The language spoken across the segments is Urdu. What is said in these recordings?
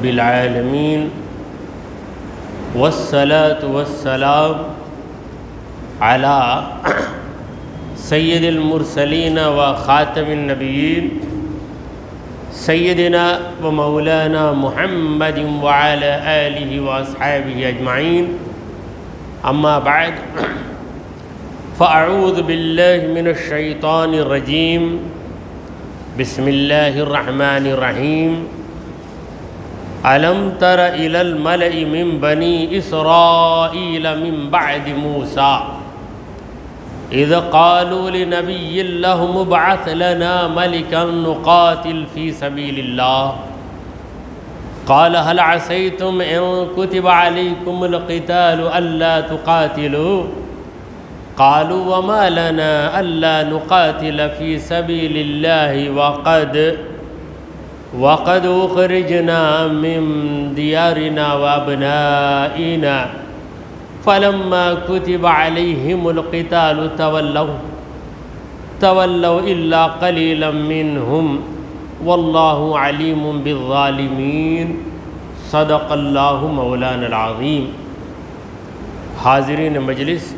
بالعالمین والصلاة والسلام على سید المرسلین و خاتم النبیین سیدنا و مولانا محمد وعلى آلہ واصحابہ اجمعین اما بعد فاعوذ باللہ من الشیطان الرجیم بسم اللہ الرحمن الرحیم ألم تر إلى الملأ من بني إسرائيل من بعد موسى إذ قالوا لنبي لهم ابعث لنا ملكا نقاتل في سبيل الله قال هل عسيتم إن كتب عليكم القتال ألا تقاتلوا قالوا وما لنا ألا نقاتل في سبيل الله وقد أخرجنا من ديارنا وأبنائنا فلما كتب عليهم القتال تولوا إلا قليلا منهم والله عليم بالظالمين صدق الله مولانا العظيم. حاضرین مجلس،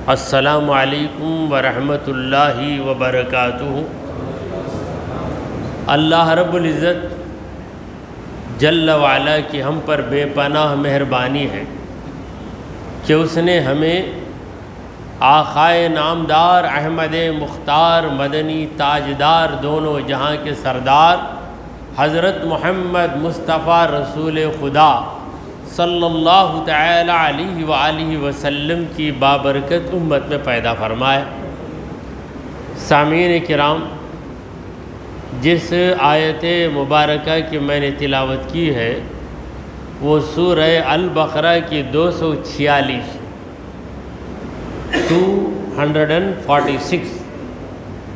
السلام علیکم ورحمۃ اللہ وبرکاتہ. اللہ رب العزت جل وعلا کی ہم پر بے پناہ مہربانی ہے کہ اس نے ہمیں آقائے نامدار احمد مختار مدنی تاجدار دونوں جہاں کے سردار حضرت محمد مصطفیٰ رسول خدا صلی اللہ تعالی علیہ وآلہ وسلم کی بابرکت امت میں پیدا فرمائے. سامعین کرام، جس آیت مبارکہ کی میں نے تلاوت کی ہے وہ سورہ البقرہ کی 246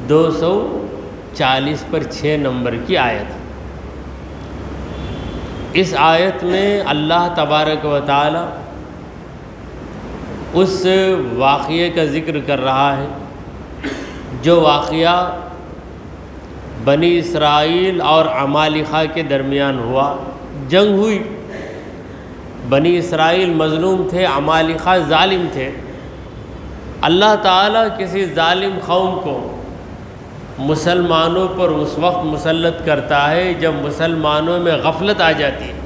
240 پر 6 نمبر کی آیت. اس آیت میں اللہ تبارک و تعالی اس واقعے کا ذکر کر رہا ہے جو واقعہ بنی اسرائیل اور عمالقہ کے درمیان ہوا. جنگ ہوئی، بنی اسرائیل مظلوم تھے، عمالقہ ظالم تھے. اللہ تعالیٰ کسی ظالم قوم کو مسلمانوں پر اس وقت مسلط کرتا ہے جب مسلمانوں میں غفلت آ جاتی ہے،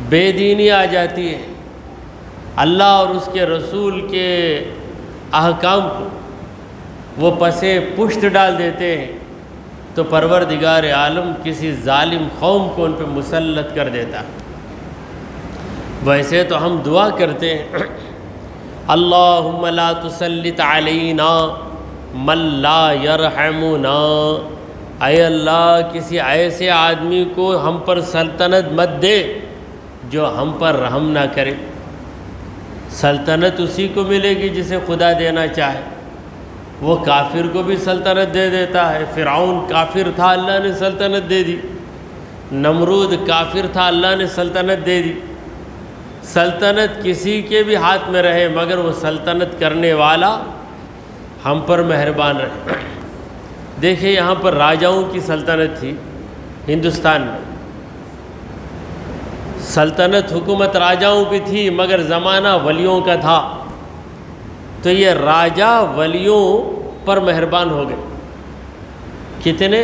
بے دینی آ جاتی ہے، اللہ اور اس کے رسول کے احکام کو وہ پسے پشت ڈال دیتے ہیں تو پروردگار عالم کسی ظالم قوم کو ان پہ مسلط کر دیتا. ویسے تو ہم دعا کرتے ہیں اللہم لا تسلط علینا من لا یرحمنا، اے اللہ کسی ایسے آدمی کو ہم پر سلطنت مت دے جو ہم پر رحم نہ کرے. سلطنت اسی کو ملے گی جسے خدا دینا چاہے. وہ کافر کو بھی سلطنت دے دیتا ہے. فرعون کافر تھا، اللہ نے سلطنت دے دی. نمرود کافر تھا، اللہ نے سلطنت دے دی. سلطنت کسی کے بھی ہاتھ میں رہے مگر وہ سلطنت کرنے والا ہم پر مہربان رہے. دیکھیں یہاں پر راجاؤں کی سلطنت تھی ہندوستان میں. سلطنت حکومت راجاؤں کی تھی مگر زمانہ ولیوں کا تھا. تو یہ راجہ ولیوں پر مہربان ہو گئے. کتنے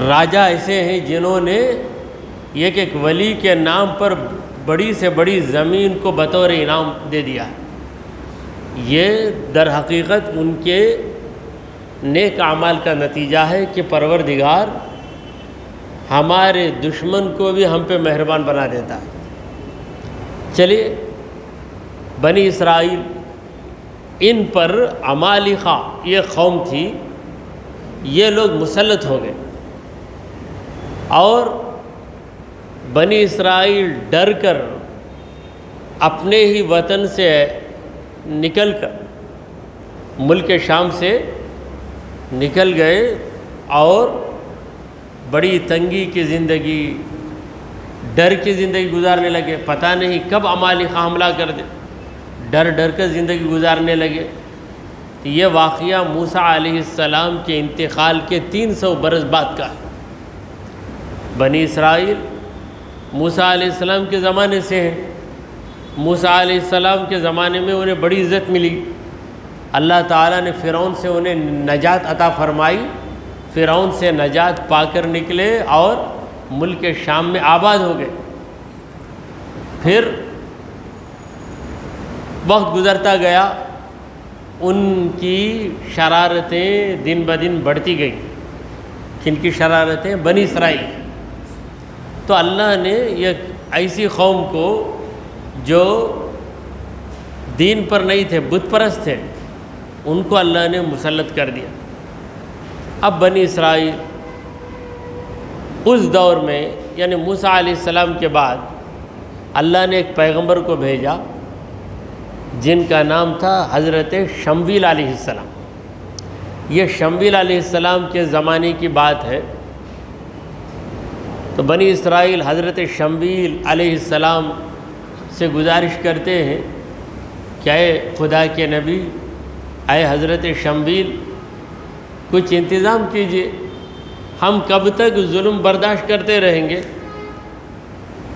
راجہ ایسے ہیں جنہوں نے ایک ولی کے نام پر بڑی سے بڑی زمین کو بطور انعام دے دیا. یہ در حقیقت ان کے نیک اعمال کا نتیجہ ہے کہ پروردگار ہمارے دشمن کو بھی ہم پہ مہربان بنا دیتا ہے. چلیے، بنی اسرائیل، ان پر عمالقہ یہ قوم تھی، یہ لوگ مسلط ہو گئے اور بنی اسرائیل ڈر کر اپنے ہی وطن سے نکل کر ملک شام سے نکل گئے اور بڑی تنگی کی زندگی، ڈر کی زندگی گزارنے لگے. پتہ نہیں کب عمالقہ حملہ کر دے، ڈر ڈر کر زندگی گزارنے لگے. یہ واقعہ موسیٰ علیہ السلام کے انتقال کے 300 برس بعد کا ہے. بنی اسرائیل موسیٰ علیہ السلام کے زمانے سے ہیں. موسیٰ علیہ السلام کے زمانے میں انہیں بڑی عزت ملی. اللہ تعالیٰ نے فرعون سے انہیں نجات عطا فرمائی. فرعون سے نجات پا کر نکلے اور ملک شام میں آباد ہو گئے. پھر وقت گزرتا گیا، ان کی شرارتیں دن بدن بڑھتی گئیں. کن کی شرارتیں؟ بنی اسرائیل. تو اللہ نے ایک ایسی قوم کو جو دین پر نہیں تھے، بت پرست تھے، ان کو اللہ نے مسلط کر دیا. اب بنی اسرائیل اس دور میں یعنی موسیٰ علیہ السلام کے بعد اللہ نے ایک پیغمبر کو بھیجا جن کا نام تھا حضرت شمویل علیہ السلام. یہ شمویل علیہ السلام کے زمانے کی بات ہے. تو بنی اسرائیل حضرت شمویل علیہ السلام سے گزارش کرتے ہیں کہ اے خدا کے نبی، اے حضرت شمویل، کچھ انتظام کیجئے. ہم کب تک ظلم برداشت کرتے رہیں گے؟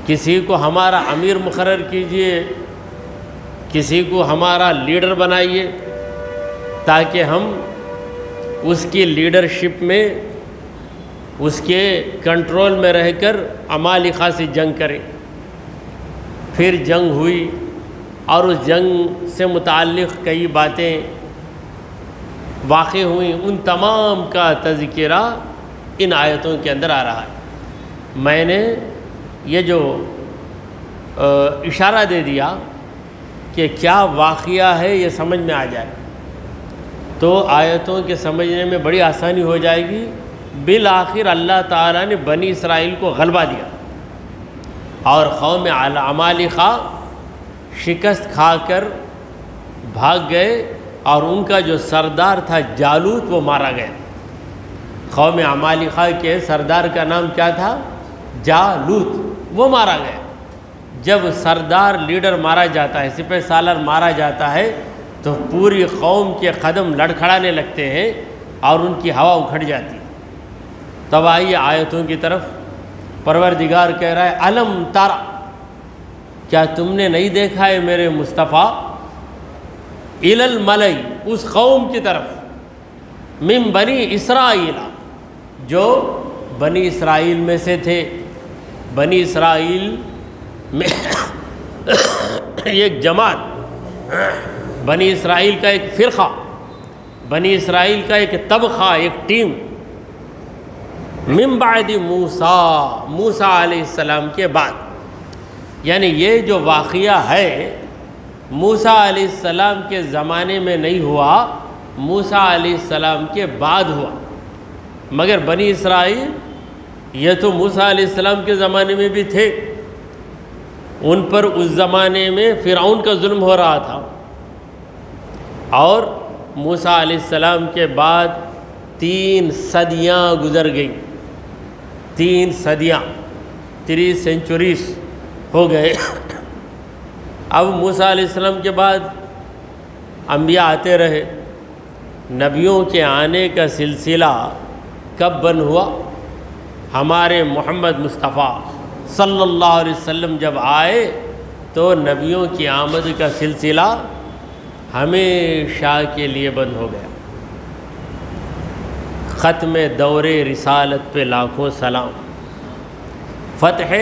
کسی کو ہمارا امیر مقرر کیجئے، کسی کو ہمارا لیڈر بنائیے تاکہ ہم اس کی لیڈرشپ میں، اس کے کنٹرول میں رہ کر عمالقہ سے جنگ کریں. پھر جنگ ہوئی اور اس جنگ سے متعلق کئی باتیں واقع ہوئیں. ان تمام کا تذکرہ ان آیتوں کے اندر آ رہا ہے. میں نے یہ جو اشارہ دے دیا کہ کیا واقعہ ہے یہ سمجھ میں آ جائے تو آیتوں کے سمجھنے میں بڑی آسانی ہو جائے گی. بالآخر اللہ تعالیٰ نے بنی اسرائیل کو غلبہ دیا اور قوم عمالقہ شکست کھا کر بھاگ گئے اور ان کا جو سردار تھا جالوت وہ مارا گیا. قوم عمالقہ کے سردار کا نام کیا تھا؟ جالوت. وہ مارا گیا. جب سردار لیڈر مارا جاتا ہے، سپہ سالار مارا جاتا ہے تو پوری قوم کے قدم لڑکھڑانے لگتے ہیں اور ان کی ہوا اکھڑ جاتی ہے. تب آئیے آیتوں کی طرف. پروردگار کہہ رہا ہے الم ترى، کیا تم نے نہیں دیکھا ہے میرے مصطفیٰ، الی الملأ، اس قوم کی طرف، من بنی اسرائیل، جو بنی اسرائیل میں سے تھے. بنی اسرائیل میں ایک جماعت، بنی اسرائیل کا ایک فرقہ، بنی اسرائیل کا ایک طبقہ، ایک ٹیم، من بعد موسیٰ علیہ السلام کے بعد. یعنی یہ جو واقعہ ہے موسیٰ علیہ السلام کے زمانے میں نہیں ہوا، موسیٰ علیہ السلام کے بعد ہوا. مگر بنی اسرائیل یہ تو موسیٰ علیہ السلام کے زمانے میں بھی تھے. ان پر اس زمانے میں فرعون کا ظلم ہو رہا تھا اور موسیٰ علیہ السلام کے بعد 3 صدیاں گزر گئیں. 3 صدیاں، 3 سینچوریز ہو گئے. اب موسیٰ علیہ السلام کے بعد انبیاء آتے رہے. نبیوں کے آنے کا سلسلہ کب بند ہوا؟ ہمارے محمد مصطفیٰ صلی اللہ علیہ وسلم جب آئے تو نبیوں کی آمد کا سلسلہ ہمیشہ کے لیے بند ہو گیا. ختم دور رسالت پہ لاکھوں سلام، فتح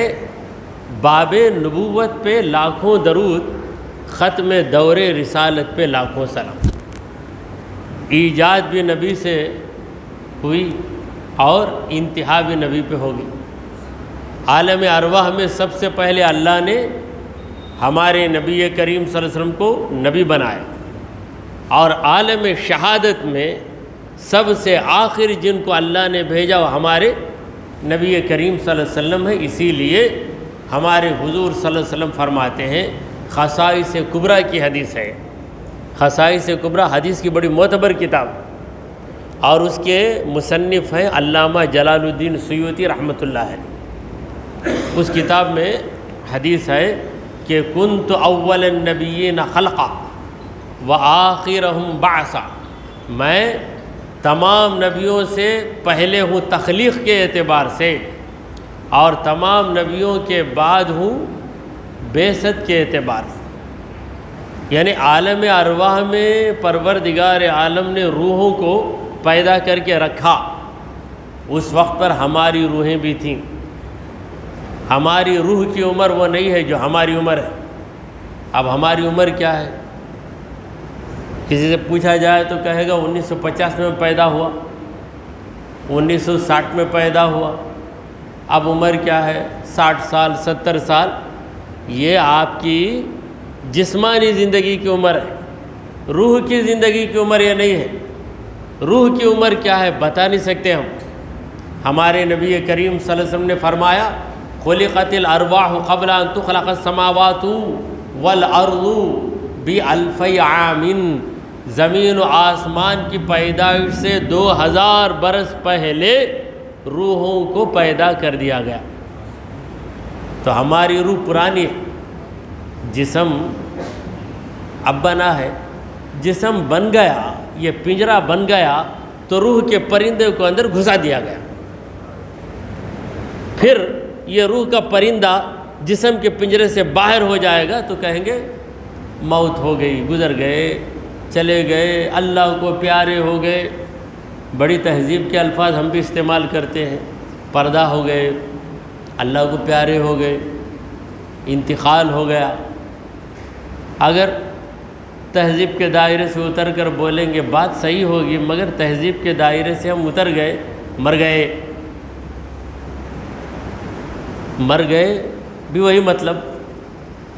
باب نبوت پہ لاکھوں درود، ختم دور رسالت پہ لاکھوں سلام. ایجاد بھی نبی سے ہوئی اور انتہا بھی نبی پہ ہوگی. عالم ارواح میں سب سے پہلے اللہ نے ہمارے نبی کریم صلی اللہ علیہ وسلم کو نبی بنایا اور عالم شہادت میں سب سے آخر جن کو اللہ نے بھیجا وہ ہمارے نبی کریم صلی اللہ علیہ وسلم ہے. اسی لیے ہمارے حضور صلی اللہ علیہ وسلم فرماتے ہیں، خصائص کبریٰ کی حدیث ہے. خصائص کبریٰ حدیث کی بڑی معتبر کتاب اور اس کے مصنف ہیں علامہ جلال الدین سیوطی رحمۃ اللہ علیہ. اس کتاب میں حدیث ہے کہ کنت اول النبیین خلقا وآخرہم بعثا، میں تمام نبیوں سے پہلے ہوں تخلیق کے اعتبار سے اور تمام نبیوں کے بعد ہوں بعثت کے اعتبار سے، یعنی عالم ارواح میں پروردگار عالم نے روحوں کو پیدا کر کے رکھا۔ اس وقت پر ہماری روحیں بھی تھیں۔ ہماری روح کی عمر وہ نہیں ہے جو ہماری عمر ہے۔ اب ہماری عمر کیا ہے؟ کسی سے پوچھا جائے تو کہے گا 1950 میں پیدا ہوا، 1960 میں پیدا ہوا۔ اب عمر کیا ہے؟ 60 سال 70 سال۔ یہ آپ کی جسمانی زندگی کی عمر ہے، روح کی زندگی کی عمر یہ نہیں ہے۔ روح کی عمر کیا ہے بتا نہیں سکتے ہم۔ ہمارے نبی کریم صلی اللہ علیہ وسلم نے فرمایا خلقت الارواح قبل ان تخلق السماوات والارض بألف عام، زمین و آسمان کی پیدائش سے 2000 برس پہلے روحوں کو پیدا کر دیا گیا۔ تو ہماری روح پرانی ہے، جسم اب بنا ہے، جسم بن گیا، یہ پنجرہ بن گیا تو روح کے پرندے کو اندر گھسا دیا گیا۔ پھر یہ روح کا پرندہ جسم کے پنجرے سے باہر ہو جائے گا تو کہیں گے موت ہو گئی، گزر گئے، چلے گئے، اللہ کو پیارے ہو گئے۔ بڑی تہذیب کے الفاظ ہم بھی استعمال کرتے ہیں، پردہ ہو گئے، اللہ کو پیارے ہو گئے، انتقال ہو گیا۔ اگر تہذیب کے دائرے سے اتر کر بولیں گے بات صحیح ہوگی، مگر تہذیب کے دائرے سے ہم اتر گئے، مر گئے۔ مر گئے بھی وہی مطلب،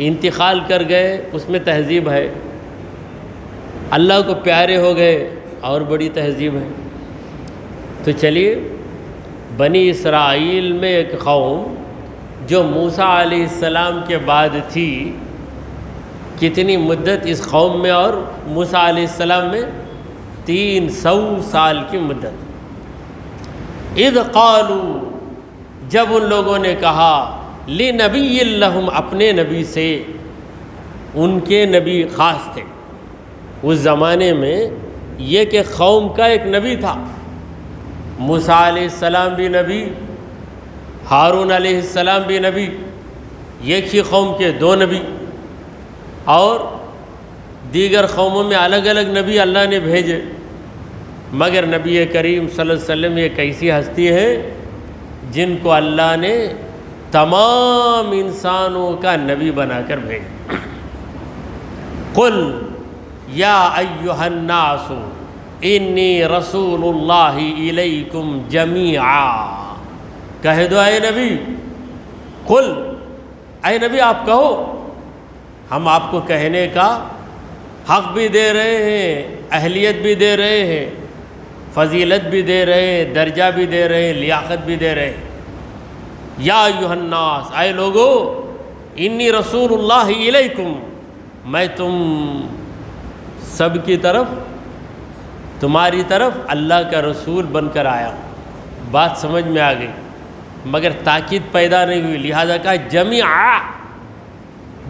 انتقال کر گئے اس میں تہذیب ہے، اللہ کو پیارے ہو گئے اور بڑی تہذیب ہے۔ تو چلیے، بنی اسرائیل میں ایک قوم جو موسیٰ علیہ السلام کے بعد تھی، کتنی مدت اس قوم میں اور موسیٰ علیہ السلام میں؟ 300 سال کی مدت۔ اذ قالوا، جب ان لوگوں نے کہا، لنبی لہم، اپنے نبی سے، ان کے نبی خاص تھے اس زمانے میں، یہ کہ قوم کا ایک نبی تھا۔ موسیٰ علیہ السلام بھی نبی، ہارون علیہ السلام بھی نبی، ایک ہی قوم کے 2 نبی، اور دیگر قوموں میں الگ الگ نبی اللہ نے بھیجے، مگر نبی کریم صلی اللہ علیہ وسلم ایک ایسی ہستی ہے جن کو اللہ نے تمام انسانوں کا نبی بنا کر بھیجا۔ قل یا ایھا الناس انی رسول اللہ الیکم جمیعا، کہہ دو اے نبی، قل، اے نبی آپ کہو، ہم آپ کو کہنے کا حق بھی دے رہے ہیں، اہلیت بھی دے رہے ہیں، فضیلت بھی دے رہے ہیں، درجہ بھی دے رہے ہیں، لیاقت بھی دے رہے ہیں۔ یا ایھا الناس، اے لوگو، انی رسول اللہ الیکم، میں تم سب کی طرف، تمہاری طرف اللہ کا رسول بن کر آیا ہوں۔ بات سمجھ میں آ گئی، مگر تاکید پیدا نہیں ہوئی، لہذا کہا جمیعا۔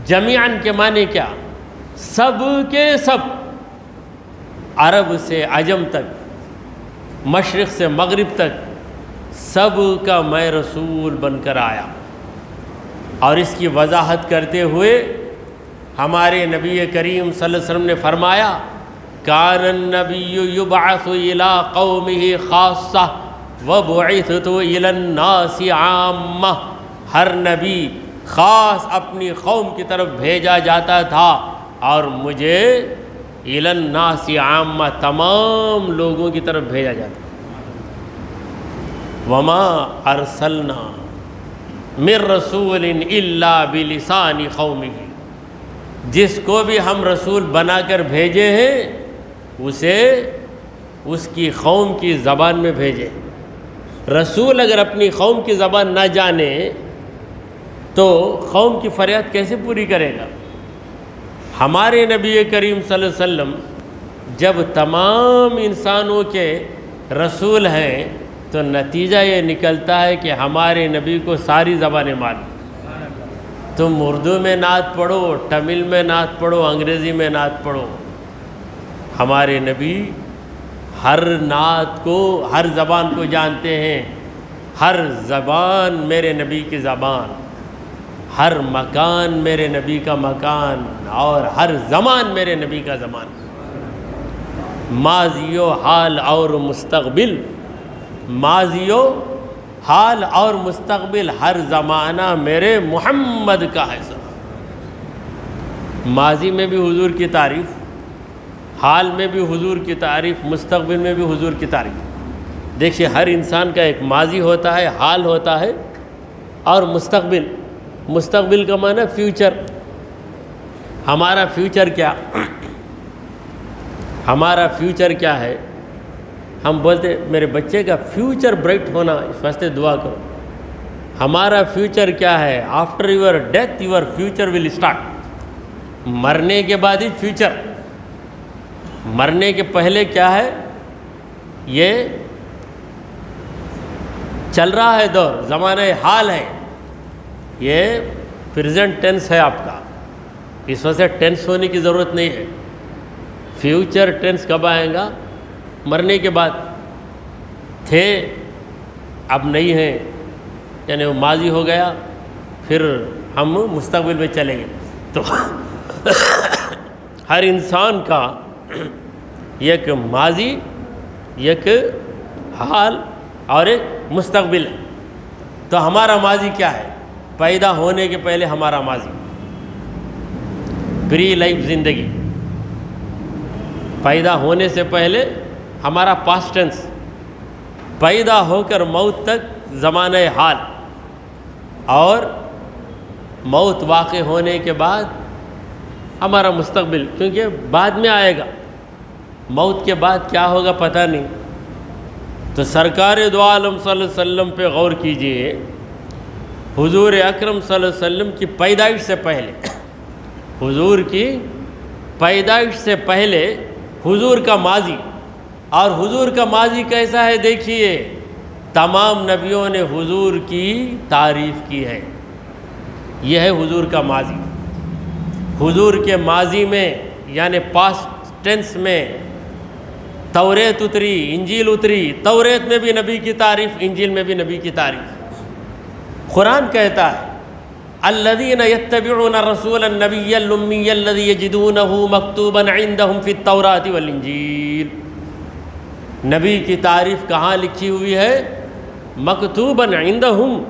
جمیعاً کے معنی کیا؟ سب کے سب، عرب سے عجم تک، مشرق سے مغرب تک، سب کا میں رسول بن کر آیا۔ اور اس کی وضاحت کرتے ہوئے ہمارے نبی کریم صلی اللہ علیہ وسلم نے فرمایا کان النبی یبعث الی قومہ خاصہ وبعثت الی الناس عامہ، ہر نبی خاص اپنی قوم کی طرف بھیجا جاتا تھا اور مجھے الی الناس عامہ، تمام لوگوں کی طرف بھیجا جاتا۔ وما ارسلنا من رسول الا بلسان قومہ، جس کو بھی ہم رسول بنا کر بھیجے ہیں اسے اس کی قوم کی زبان میں بھیجے۔ رسول اگر اپنی قوم کی زبان نہ جانے تو قوم کی فریاد کیسے پوری کرے گا؟ ہمارے نبی کریم صلی اللہ علیہ وسلم جب تمام انسانوں کے رسول ہیں تو نتیجہ یہ نکلتا ہے کہ ہمارے نبی کو ساری زبانیں معلوم۔ تم اردو میں نعت پڑھو، تمل میں نعت پڑھو، انگریزی میں نعت پڑھو، ہمارے نبی ہر نعت کو، ہر زبان کو جانتے ہیں۔ ہر زبان میرے نبی کی زبان، ہر مکان میرے نبی کا مکان، اور ہر زمان میرے نبی کا زمان۔ ماضی و حال اور مستقبل، ماضی و حال اور مستقبل، ہر زمانہ میرے محمد کا ہے۔ ماضی میں بھی حضور کی تعریف، حال میں بھی حضور کی تعریف، مستقبل میں بھی حضور کی تعریف۔ دیکھیے ہر انسان کا ایک ماضی ہوتا ہے، حال ہوتا ہے، اور مستقبل۔ مستقبل کا معنی فیوچر۔ ہمارا فیوچر کیا؟ ہمارا فیوچر کیا ہے؟ ہم بولتے میرے بچے کا فیوچر برائٹ ہونا، اس واسطے دعا کرو۔ ہمارا فیوچر کیا ہے؟ After your death your future will start. مرنے کے بعد ہی فیوچر۔ مرنے کے پہلے کیا ہے؟ یہ چل رہا ہے دور، زمانہ حال ہے، یہ پریزنٹ ٹینس ہے آپ کا، اس وجہ سے ٹینس ہونے کی ضرورت نہیں ہے۔ فیوچر ٹینس کب آئے گا؟ مرنے کے بعد۔ تھے اب نہیں ہیں، یعنی وہ ماضی ہو گیا، پھر ہم مستقبل میں چلیں گے۔ تو ہر انسان کا ایک ماضی، ایک حال اور ایک مستقبل ہے۔ تو ہمارا ماضی کیا ہے؟ پیدا ہونے کے پہلے ہمارا ماضی، پری لائف زندگی۔ پیدا ہونے سے پہلے ہمارا پاسٹ ٹینس، پیدا ہو کر موت تک زمانہ حال، اور موت واقع ہونے کے بعد ہمارا مستقبل، کیونکہ بعد میں آئے گا، موت کے بعد کیا ہوگا پتہ نہیں۔ تو سرکار دو عالم صلی اللہ علیہ وسلم پہ غور کیجئے۔ حضور اکرم صلی اللہ علیہ وسلم کی پیدائش سے پہلے، حضور کی پیدائش سے پہلے حضور کا ماضی، اور حضور کا ماضی کیسا ہے دیکھیے۔ تمام نبیوں نے حضور کی تعریف کی ہے، یہ ہے حضور کا ماضی۔ حضور کے ماضی میں یعنی پاسٹ ٹینس میں توریت اتری، انجیل اتری۔ توریت میں بھی نبی کی تعریف، انجیل میں بھی نبی کی تعریف۔ قرآن کہتا ہے الذین یتبعون الرسول النبی الامی الذی یجدونہ مکتوبا عندہم فی التوراۃ والانجیل۔ نبی کی تعریف کہاں لکھی ہوئی ہے؟ مکتوبا عندہم،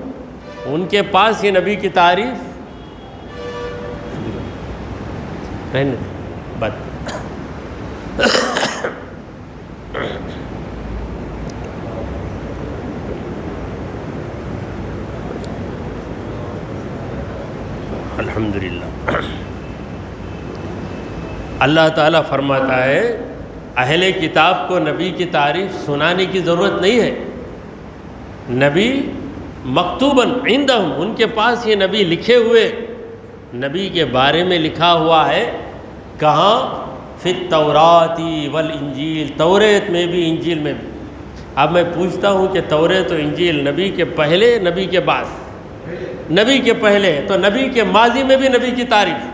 ان کے پاس یہ نبی کی تعریف رہنے بات۔ الحمدللہ۔ اللہ تعالیٰ فرماتا ہے اہل کتاب کو نبی کی تعریف سنانے کی ضرورت نہیں ہے۔ نبی مکتوباً عندہم، ان کے پاس یہ نبی لکھے ہوئے، نبی کے بارے میں لکھا ہوا ہے۔ کہاں؟ فی التوراۃ والانجیل، توریت میں بھی انجیل میں بھی۔ اب میں پوچھتا ہوں کہ توریت و انجیل نبی کے پہلے نبی کے بعد؟ نبی کے پہلے، تو نبی کے ماضی میں بھی نبی کی تعریف،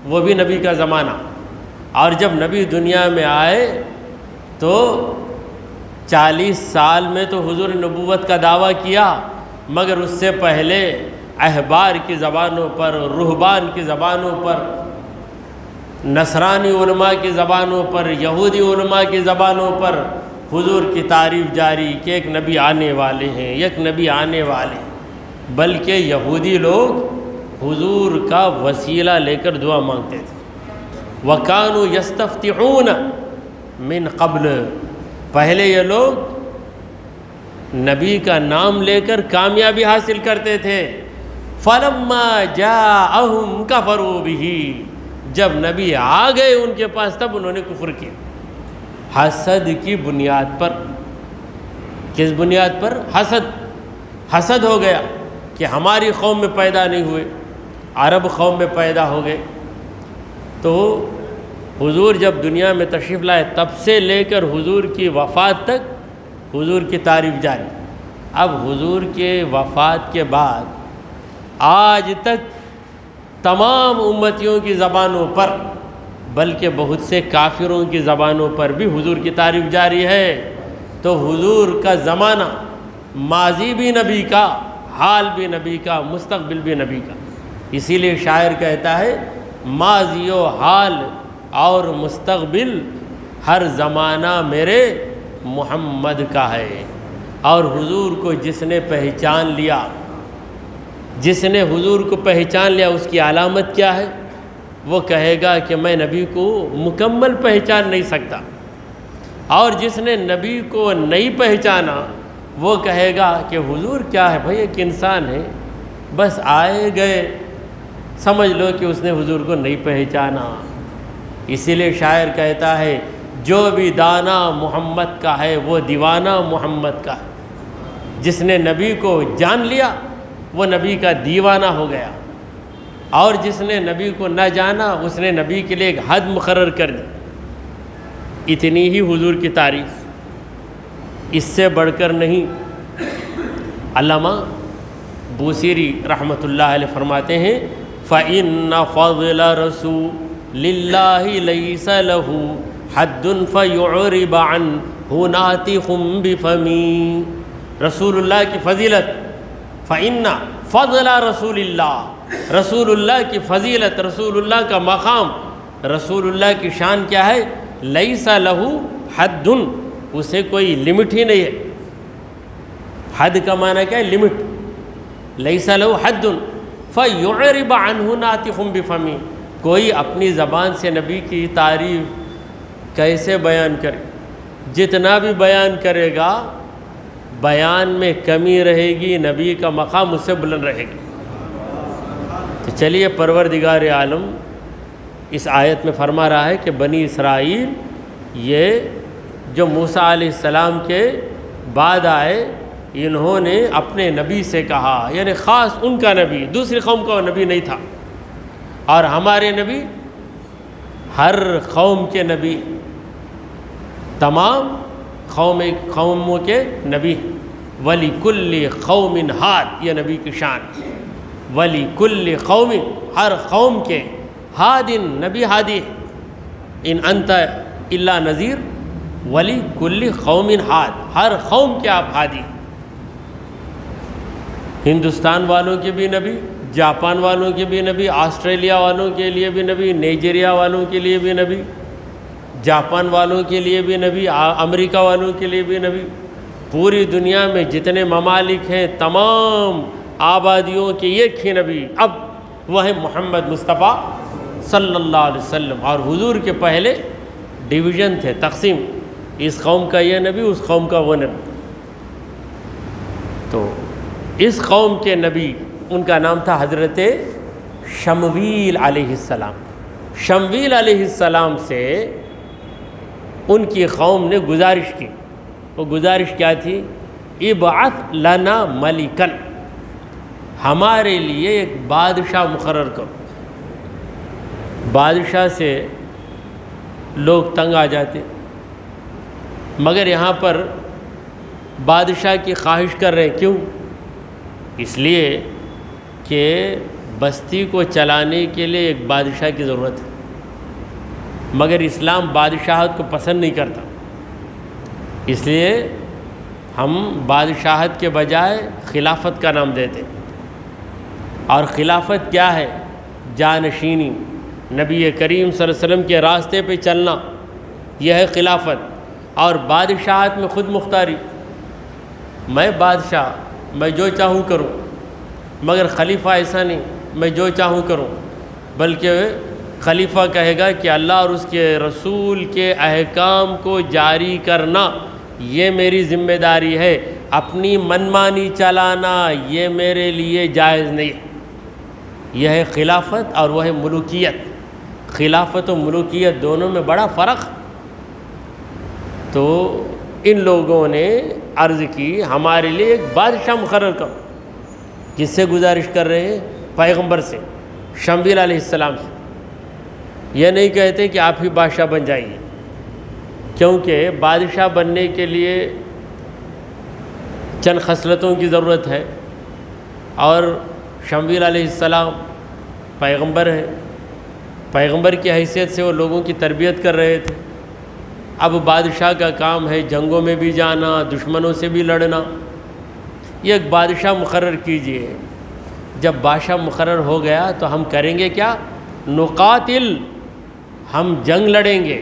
وہ بھی نبی کا زمانہ۔ اور جب نبی دنیا میں آئے تو 40 سال میں تو حضور نبوت کا دعویٰ کیا، مگر اس سے پہلے احبار کی زبانوں پر، رہبان کی زبانوں پر، نصرانی علماء کی زبانوں پر، یہودی علماء کی زبانوں پر حضور کی تعریف جاری کہ ایک نبی آنے والے ہیں، ایک نبی آنے والے ہیں۔ بلکہ یہودی لوگ حضور کا وسیلہ لے کر دعا مانگتے تھے۔ وَكَانُوا يَسْتَفْتِحُونَ مِن قبل، پہلے یہ لوگ نبی کا نام لے کر کامیابی حاصل کرتے تھے۔ فَلَمَّا جَاءَهُمْ كَفَرُوا بِهِ، جب نبی آ گئے ان کے پاس تب انہوں نے کفر کیا، حسد کی بنیاد پر۔ کس بنیاد پر؟ حسد ہو گیا کہ ہماری قوم میں پیدا نہیں ہوئے، عرب قوم میں پیدا ہو گئے۔ تو حضور جب دنیا میں تشریف لائے تب سے لے کر حضور کی وفات تک حضور کی تعریف جاری۔ اب حضور کے وفات کے بعد آج تک تمام امتیوں کی زبانوں پر، بلکہ بہت سے کافروں کی زبانوں پر بھی حضور کی تعریف جاری ہے۔ تو حضور کا زمانہ ماضی بھی نبی کا، حال بھی نبی کا، مستقبل بھی نبی کا۔ اسی لیے شاعر کہتا ہے ماضی و حال اور مستقبل ہر زمانہ میرے محمد کا ہے۔ اور حضور کو جس نے پہچان لیا، جس نے حضور کو پہچان لیا، اس کی علامت کیا ہے؟ وہ کہے گا کہ میں نبی کو مکمل پہچان نہیں سکتا۔ اور جس نے نبی کو نہیں پہچانا وہ کہے گا کہ حضور کیا ہے بھائی، ایک انسان ہے، بس آئے گئے، سمجھ لو کہ اس نے حضور کو نہیں پہچانا۔ اسی لیے شاعر کہتا ہے جو بھی دانا محمد کا ہے وہ دیوانہ محمد کا ہے۔ جس نے نبی کو جان لیا وہ نبی کا دیوانہ ہو گیا، اور جس نے نبی کو نہ جانا اس نے نبی کے لیے ایک حد مقرر کر دی۔ اتنی ہی حضور کی تعریف، اس سے بڑھ کر نہیں۔ علامہ بوصیری رحمۃ اللہ علیہ فرماتے ہیں فَإِنَّ فَضْلَ رَسُولِ اللَّهِ لَيْسَ لَهُ حَدٌّ فَيُعْرِبَ عَنْهُ نَاطِقٌ بِفَمِهِ۔ رسول اللہ کی فضیلت، فَإِنَّ فَضْلَ رَسُولِ اللَّهِ، رسول اللہ کی فضیلت، رسول اللہ کا مقام، رسول اللہ کی شان کیا ہے؟ لَيْسَ لَهُ حَدٌّ، اسے کوئی لمٹ ہی نہیں ہے۔ حد کا معنی کیا ہے؟ لمٹ۔ لَيْسَ لَهُ حَدٌّ فَيُعْرِبَ عَنْهُ نَاطِقٌ بِفَمِهِ، کوئی اپنی زبان سے نبی کی تعریف کیسے بیان کرے؟ جتنا بھی بیان کرے گا بیان میں کمی رہے گی، نبی کا مقام اس سے بلند رہے گا۔ تو چلیے پروردگار عالم اس آیت میں فرما رہا ہے کہ بنی اسرائیل یہ جو موسیٰ علیہ السلام کے بعد آئے، انہوں نے اپنے نبی سے کہا، یعنی خاص ان کا نبی، دوسری قوم کا نبی نہیں تھا، اور ہمارے نبی ہر قوم کے نبی، تمام قوموں کے نبی۔ وَلِكُلِّ قَوْمٍ ہاد، یہ نبی کی شان۔ وَلِكُلِّ قَوْمٍ، ہر قوم کے، ہادٍ، نبی ہادی، ان انت الا نذیر، وَلِكُلِّ قَوْمٍ ہاد، ہر قوم کے آپ ہادی۔ ہندوستان والوں کے بھی نبی، جاپان والوں کے بھی نبی، آسٹریلیا والوں کے لیے بھی نبی، نائجیریا والوں کے لیے بھی نبی، جاپان والوں کے لیے بھی نبی، امریکہ والوں کے لیے بھی نبی۔ پوری دنیا میں جتنے ممالک ہیں تمام آبادیوں کے ایک ہی نبی، اب وہ ہے محمد مصطفیٰ صلی اللہ علیہ وسلم۔ اور حضور کے پہلے ڈویژن تھے، تقسیم، اس قوم کا یہ نبی، اس قوم کا وہ نبی۔ تو اس قوم کے نبی، ان کا نام تھا حضرت شمویل علیہ السلام۔ شمویل علیہ السلام سے ان کی قوم نے گزارش کی، وہ گزارش کیا تھی؟ ابعث لنا ملکن، ہمارے لیے ایک بادشاہ مقرر کرو۔ بادشاہ سے لوگ تنگ آ جاتے، مگر یہاں پر بادشاہ کی خواہش کر رہے ہیں، کیوں؟ اس لیے کہ بستی کو چلانے کے لیے ایک بادشاہ کی ضرورت ہے، مگر اسلام بادشاہت کو پسند نہیں کرتا، اس لیے ہم بادشاہت کے بجائے خلافت کا نام دیتے ہیں۔ اور خلافت کیا ہے؟ جانشینی، نبی کریم صلی اللہ علیہ وسلم کے راستے پہ چلنا، یہ ہے خلافت۔ اور بادشاہت میں خود مختاری، میں بادشاہ، میں جو چاہوں کروں، مگر خلیفہ ایسا نہیں میں جو چاہوں کروں، بلکہ خلیفہ کہے گا کہ اللہ اور اس کے رسول کے احکام کو جاری کرنا یہ میری ذمہ داری ہے، اپنی منمانی چلانا یہ میرے لیے جائز نہیں۔ یہ ہے خلافت اور وہ ہے ملوکیت۔ خلافت و ملوکیت دونوں میں بڑا فرق۔ تو ان لوگوں نے عرض کی ہمارے لیے ایک بادشاہ مقرر کرو۔ کس سے گزارش کر رہے ہیں؟ پیغمبر سے، شمویل علیہ السلام سے۔ یہ نہیں کہتے کہ آپ ہی بادشاہ بن جائیے، کیونکہ بادشاہ بننے کے لیے چند خصلتوں کی ضرورت ہے، اور شمویل علیہ السلام پیغمبر ہیں، پیغمبر کی حیثیت سے وہ لوگوں کی تربیت کر رہے تھے۔ اب بادشاہ کا کام ہے جنگوں میں بھی جانا، دشمنوں سے بھی لڑنا، یہ ایک بادشاہ مقرر کیجئے. جب بادشاہ مقرر ہو گیا تو ہم کریں گے کیا؟ نقاتل، ہم جنگ لڑیں گے،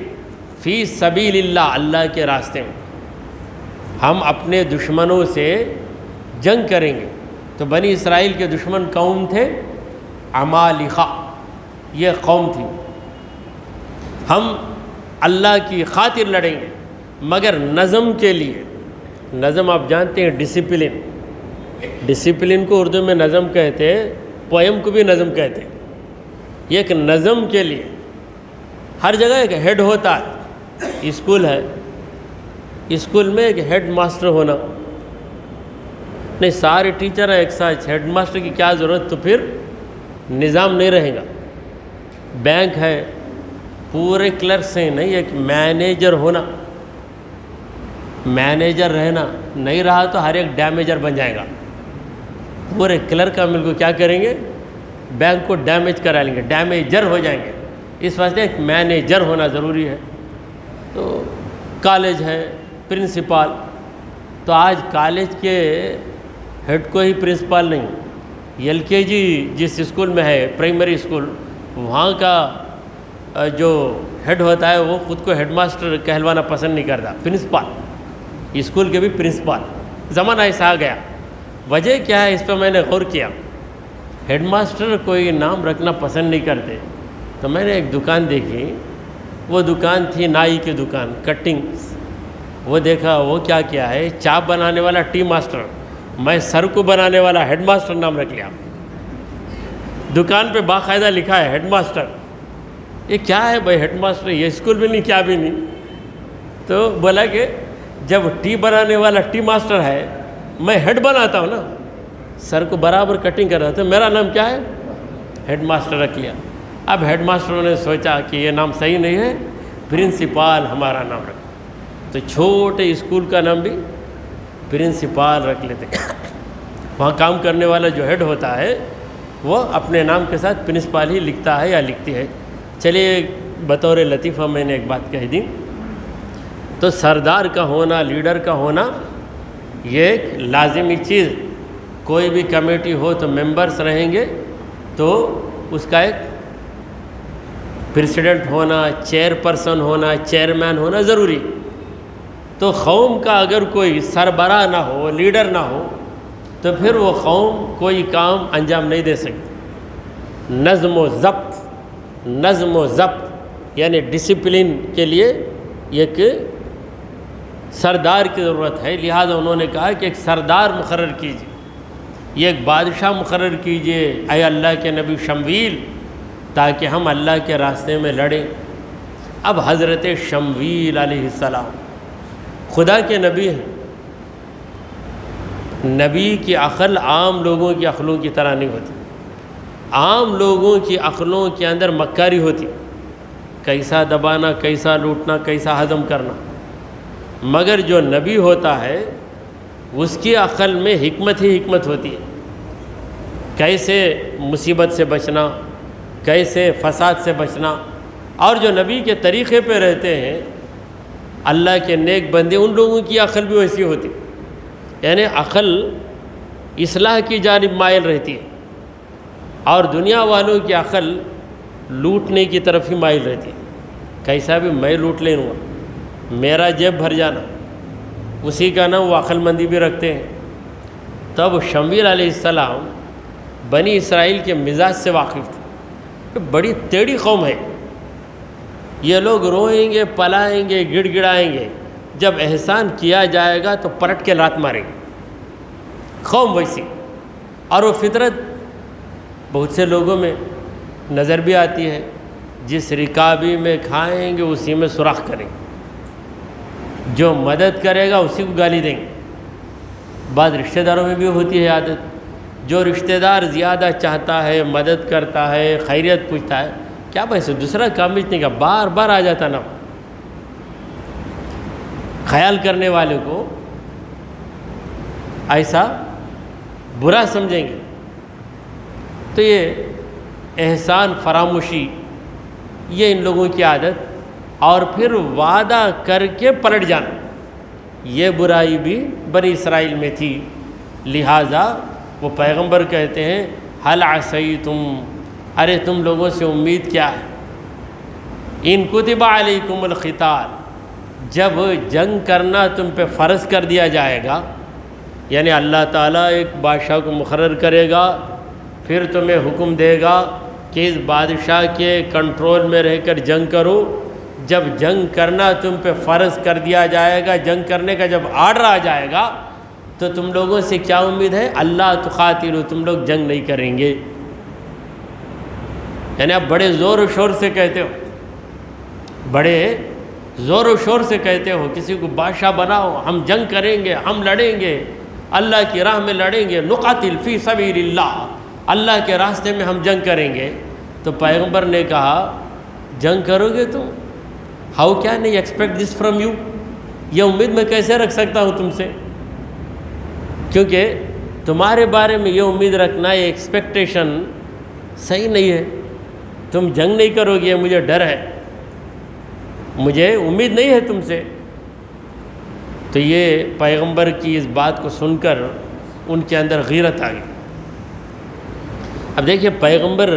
فی سبیل اللہ، اللہ کے راستے میں ہم اپنے دشمنوں سے جنگ کریں گے. تو بنی اسرائیل کے دشمن قوم تھے عمالقہ، یہ قوم تھی. ہم اللہ کی خاطر لڑیں گے، مگر نظم کے لیے. نظم آپ جانتے ہیں، ڈسپلن. ڈسپلن کو اردو میں نظم کہتے ہیں، پوئم کو بھی نظم کہتے ہیں. یہ ایک نظم کے لیے ہر جگہ ایک ہیڈ ہوتا ہے. اسکول ہے، اسکول میں ایک ہیڈ ماسٹر ہونا. نہیں سارے ٹیچر ہیں ایک ساتھ، ہیڈ ماسٹر کی کیا ضرورت؟ تو پھر نظام نہیں رہے گا. بینک ہے، پورے کلرکس ہیں، نہیں ایک مینیجر ہونا. مینیجر رہنا نہیں رہا تو ہر ایک ڈیمیجر بن جائے گا. پورے کلرک کا مل کو کیا کریں گے؟ بینک کو ڈیمیج کرا لیں گے، ڈیمیجر ہو جائیں گے. اس واسطے ایک مینیجر ہونا ضروری ہے. تو کالج ہے، پرنسپال. تو آج کالج کے ہیڈ کو ہی پرنسپال نہیں، ایل کے جی جس اسکول میں ہے، پرائمری اسکول، وہاں کا جو ہیڈ ہوتا ہے وہ خود کو ہیڈ ماسٹر کہلوانا پسند نہیں کرتا، پرنسپال. اسکول کے بھی پرنسپال. زمانہ ایسا آ گیا. وجہ کیا ہے؟ اس پہ میں نے غور کیا. ہیڈ ماسٹر کوئی نام رکھنا پسند نہیں کرتے. تو میں نے ایک دکان دیکھی، وہ دکان تھی نائی کی دکان، کٹنگ. وہ دیکھا وہ کیا ہے، چاپ بنانے والا ٹی ماسٹر، میں سر کو بنانے والا ہیڈ ماسٹر نام رکھ لیا. دکان پہ باقاعدہ لکھا ہے ہیڈ ماسٹر. یہ کیا ہے بھائی ہیڈ ماسٹر؟ یہ اسکول بھی نہیں، کیا بھی نہیں. تو بولا کہ جب ٹی بنانے والا ٹی ماسٹر ہے، میں ہیڈ بناتا ہوں نا، سر کو برابر کٹنگ کر رہا تھا، میرا نام کیا ہے؟ ہیڈ ماسٹر رکھ لیا. اب ہیڈ ماسٹروں نے سوچا کہ یہ نام صحیح نہیں ہے، پرنسپال ہمارا نام رکھ. تو چھوٹے اسکول کا نام بھی پرنسپال رکھ لیتے. وہاں کام کرنے والا جو ہیڈ ہوتا ہے وہ اپنے نام کے ساتھ پرنسپال ہی لکھتا ہے یا لکھتی ہے. چلیے بطور لطیفہ میں نے ایک بات کہہ دی. تو سردار کا ہونا، لیڈر کا ہونا، یہ ایک لازمی چیز. کوئی بھی کمیٹی ہو تو ممبرس رہیں گے، تو اس کا ایک پریسیڈنٹ ہونا، چیئر پرسن ہونا، چیئرمین ہونا ضروری. تو قوم کا اگر کوئی سربراہ نہ ہو، لیڈر نہ ہو، تو پھر وہ قوم کوئی کام انجام نہیں دے سکتی. نظم و ضبط یعنی ڈسپلن کے لیے ایک سردار کی ضرورت ہے. لہذا انہوں نے کہا کہ ایک سردار مقرر کیجیے، یہ ایک بادشاہ مقرر کیجیے اے اللہ کے نبی شمویل، تاکہ ہم اللہ کے راستے میں لڑیں. اب حضرت شمویل علیہ السلام خدا کے نبی ہیں. نبی کی عقل عام لوگوں کی عقلوں کی طرح نہیں ہوتی. عام لوگوں کی عقلوں کے اندر مکاری ہوتی، کیسا دبانا، کیسا لوٹنا، کیسا ہضم کرنا. مگر جو نبی ہوتا ہے اس کی عقل میں حکمت ہی حکمت ہوتی ہے. کیسے مصیبت سے بچنا، کیسے فساد سے بچنا. اور جو نبی کے طریقے پہ رہتے ہیں اللہ کے نیک بندے، ان لوگوں کی عقل بھی ویسی ہوتی، یعنی عقل اصلاح کی جانب مائل رہتی ہے، اور دنیا والوں کی عقل لوٹنے کی طرف ہی مائل رہتی ہے. کیسا بھی میں لوٹ لے لوں، میرا جیب بھر جانا، اسی کا نام وہ عقل مندی بھی رکھتے ہیں. تب شمویل علیہ السلام بنی اسرائیل کے مزاج سے واقف تھے. بڑی ٹیڑھی قوم ہے، یہ لوگ روئیں گے، پلائیں گے، گڑ گڑائیں گے، جب احسان کیا جائے گا تو پلٹ کے لات ماریں گے. قوم ویسی. اور وہ فطرت بہت سے لوگوں میں نظر بھی آتی ہے، جس رکابی میں کھائیں گے اسی میں سوراخ کریں گے، جو مدد کرے گا اسی کو گالی دیں گے. بعض رشتہ داروں میں بھی ہوتی ہے عادت، جو رشتہ دار زیادہ چاہتا ہے، مدد کرتا ہے، خیریت پوچھتا ہے، کیا بھائی سے دوسرا کام نہیں کا بار بار آ جاتا نا. خیال کرنے والے کو ایسا برا سمجھیں گے. تو یہ احسان فراموشی، یہ ان لوگوں کی عادت. اور پھر وعدہ کر کے پلٹ جانا، یہ برائی بھی بنی اسرائیل میں تھی. لہٰذا وہ پیغمبر کہتے ہیں حل عصیتم، ارے تم لوگوں سے امید کیا ہے، ان کتب علیکم القتال، جب جنگ کرنا تم پہ فرض کر دیا جائے گا، یعنی اللہ تعالیٰ ایک بادشاہ کو مقرر کرے گا، پھر تمہیں حکم دے گا کہ اس بادشاہ کے کنٹرول میں رہ کر جنگ کرو، جب جنگ کرنا تم پہ فرض کر دیا جائے گا، جنگ کرنے کا جب آرڈر آ جائے گا، تو تم لوگوں سے کیا امید ہے، اللہ تقاتلوا، تم لوگ جنگ نہیں کریں گے۔ یعنی آپ بڑے زور و شور سے کہتے ہو، بڑے زور و شور سے کہتے ہو کسی کو بادشاہ بناؤ، ہم جنگ کریں گے، ہم لڑیں گے، اللہ کی راہ میں لڑیں گے، نقاتل فی سبیل اللہ، اللہ کے راستے میں ہم جنگ کریں گے۔ تو پیغمبر نے کہا جنگ کرو گے تم؟ How can I expect this from you, یہ امید میں کیسے رکھ سکتا ہوں تم سے، کیونکہ تمہارے بارے میں یہ امید رکھنا، یہ ایکسپیکٹیشن صحیح نہیں ہے، تم جنگ نہیں کرو گے، مجھے ڈر ہے، مجھے امید نہیں ہے تم سے۔ تو یہ پیغمبر کی اس بات کو سن کر ان کے اندر غیرت آ گئی۔ اب دیکھیے پیغمبر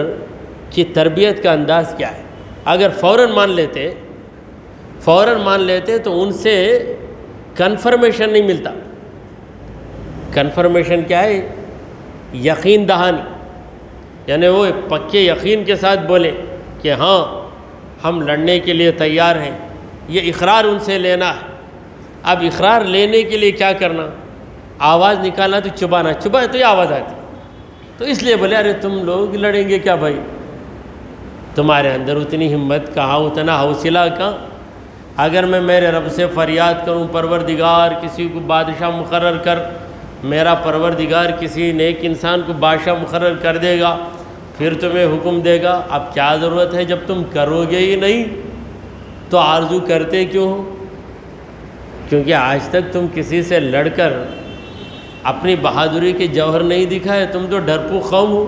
کی تربیت کا انداز کیا ہے، اگر فوراً مان لیتے تو ان سے کنفرمیشن نہیں ملتا۔ کنفرمیشن کیا ہے؟ یقین دہانی، یعنی وہ پکے یقین کے ساتھ بولیں کہ ہاں ہم لڑنے کے لیے تیار ہیں، یہ اقرار ان سے لینا ہے۔ اب اقرار لینے کے لیے کیا کرنا، آواز نکالنا تو چبانا تو یہ آواز آتی، تو اس لیے بولے ارے تم لوگ لڑیں گے کیا بھائی، تمہارے اندر اتنی ہمت کہاں، اتنا حوصلہ کہاں؟ اگر میں میرے رب سے فریاد کروں پروردگار کسی کو بادشاہ مقرر کر، میرا پروردگار کسی نیک انسان کو بادشاہ مقرر کر دے گا، پھر تمہیں حکم دے گا، اب کیا ضرورت ہے جب تم کرو گے ہی نہیں تو آرزو کرتے کیوں ہو؟ کیونکہ آج تک تم کسی سے لڑ کر اپنی بہادری کے جوہر نہیں دکھائے، تم تو ڈرپوک قوم ہو،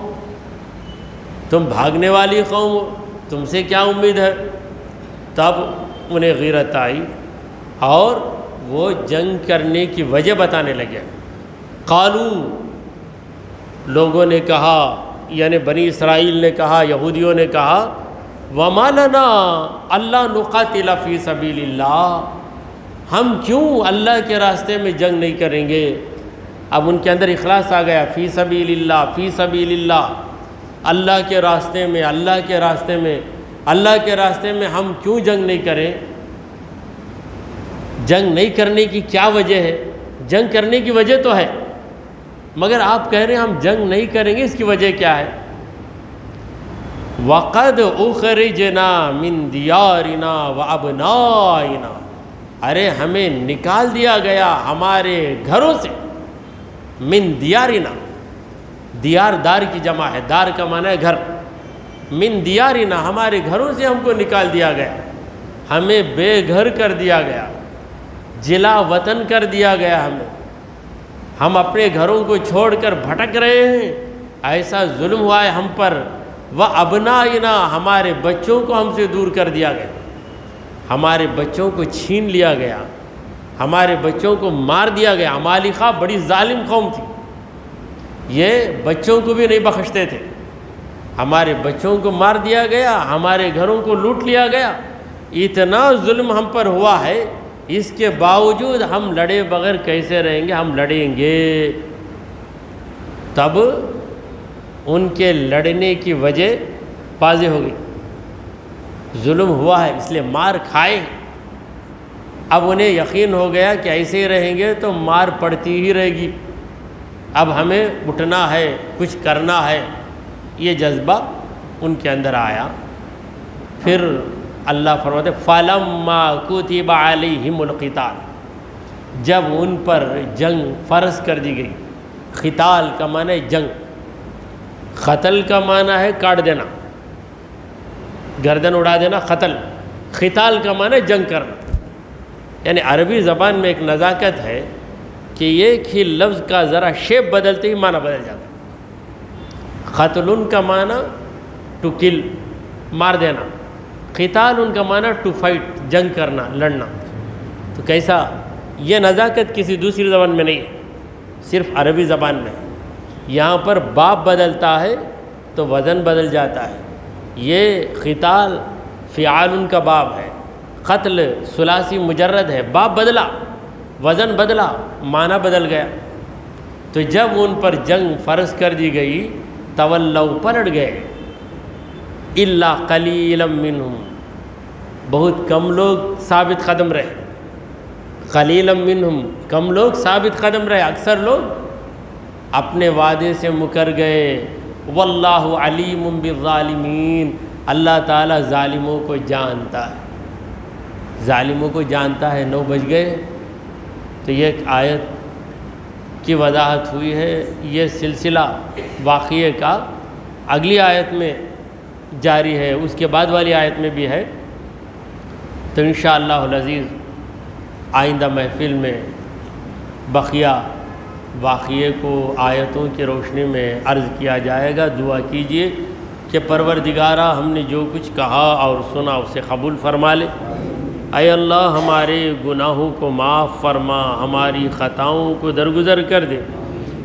تم بھاگنے والی قوم ہو، تم سے کیا امید ہے؟ تب انہیں غیرت آئی اور وہ جنگ کرنے کی وجہ بتانے لگے۔ قالو، لوگوں نے کہا، یعنی بنی اسرائیل نے کہا، یہودیوں نے کہا، وَمَا لَنَا أَلَّا نُقَاتِلَ فِي سَبِيلِ اللَّهِ، ہم کیوں اللہ کے راستے میں جنگ نہیں کریں گے؟ اب ان کے اندر اخلاص آ گیا، فی سبیل اللہ، فی سبیل اللہ، اللہ کے راستے میں، اللہ کے راستے میں، اللہ کے راستے میں ہم کیوں جنگ نہیں کریں؟ جنگ نہیں کرنے کی کیا وجہ ہے؟ جنگ کرنے کی وجہ تو ہے، مگر آپ کہہ رہے ہیں ہم جنگ نہیں کریں گے، اس کی وجہ کیا ہے؟ وَقَدْ أُخْرِجْنَا مِنْ دِيَارِنَا وَأَبْنَائِنَا، ارے ہمیں نکال دیا گیا ہمارے گھروں سے، من دیارنا، دیار دار کی جمع ہے، دار کا معنی ہے گھر، من دیارنا، ہمارے گھروں سے ہم کو نکال دیا گیا، ہمیں بے گھر کر دیا گیا، جلا وطن کر دیا گیا، ہم اپنے گھروں کو چھوڑ کر بھٹک رہے ہیں، ایسا ظلم ہوا ہے ہم پر۔ وَأَبْنَائِنَا، ہمارے بچوں کو ہم سے دور کر دیا گیا، ہمارے بچوں کو چھین لیا گیا، ہمارے بچوں کو مار دیا گیا۔ عمالقہ بڑی ظالم قوم تھی، یہ بچوں کو بھی نہیں بخشتے تھے، ہمارے بچوں کو مار دیا گیا، ہمارے گھروں کو لوٹ لیا گیا، اتنا ظلم ہم پر ہوا ہے، اس کے باوجود ہم لڑے بغیر کیسے رہیں گے؟ ہم لڑیں گے۔ تب ان کے لڑنے کی وجہ واضح ہو گئی، ظلم ہوا ہے اس لیے مار کھائے۔ اب انہیں یقین ہو گیا کہ ایسے ہی رہیں گے تو مار پڑتی ہی رہے گی، اب ہمیں اٹھنا ہے، کچھ کرنا ہے، یہ جذبہ ان کے اندر آیا۔ پھر اللہ فرماتے فَلَمَّا كُتِبَ عَلَيْهِمُ الْقِتَالُ، جب ان پر جنگ فرض کر دی گئی۔ قتال کا معنی ہے جنگ، قتل کا معنی ہے کاٹ دینا، گردن اڑا دینا قتل، قتال کا معنی ہے جنگ کرنا۔ یعنی عربی زبان میں ایک نزاکت ہے کہ ایک ہی لفظ کا ذرا شیپ بدلتے ہی معنی بدل جاتا ہے۔ قتل ان کا معنی ٹو کل، مار دینا، قتال ان کا معنی ٹو فائٹ، جنگ کرنا، لڑنا۔ تو کیسا، یہ نزاکت کسی دوسری زبان میں نہیں ہے۔ صرف عربی زبان میں. یہاں پر باب بدلتا ہے تو وزن بدل جاتا ہے. یہ قتال فعال کا باب ہے، قتل ثلاثی مجرد ہے، باب بدلا، وزن بدلا، معنی بدل گیا. تو جب ان پر جنگ فرض کر دی گئی تولوا پلٹ گئے. الا قلیلا منہم، بہت کم لوگ ثابت قدم رہے. قلیلا منہم، کم لوگ ثابت قدم رہے، اکثر لوگ اپنے وعدے سے مکر گئے. واللہ علیم بالظالمین، اللہ تعالیٰ ظالموں کو جانتا ہے، ظالموں کو جانتا ہے. 9 بج گئے. تو یہ ایک آیت کی وضاحت ہوئی ہے. یہ سلسلہ واقعے کا اگلی آیت میں جاری ہے، اس کے بعد والی آیت میں بھی ہے. تو انشاءاللہ العزیز آئندہ محفل میں بقیہ واقعے کو آیتوں کی روشنی میں عرض کیا جائے گا. دعا کیجئے کہ پروردگارہ ہم نے جو کچھ کہا اور سنا اسے قبول فرما لے. اے اللہ ہمارے گناہوں کو معاف فرما، ہماری خطاؤں کو درگزر کر دے.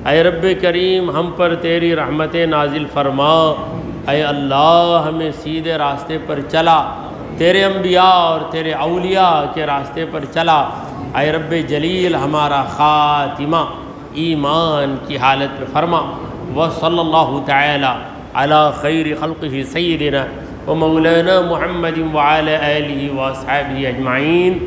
اے رب کریم ہم پر تیری رحمتیں نازل فرما. اے اللہ ہمیں سیدھے راستے پر چلا، تیرے انبیاء اور تیرے اولیاء کے راستے پر چلا. اے رب جلیل ہمارا خاتمہ ایمان کی حالت میں فرما. وصلی اللہ تعالی علی خیر خلقہ سیدنا و مولانا محمد وعلی آلہ و اصحابہ اجمعین.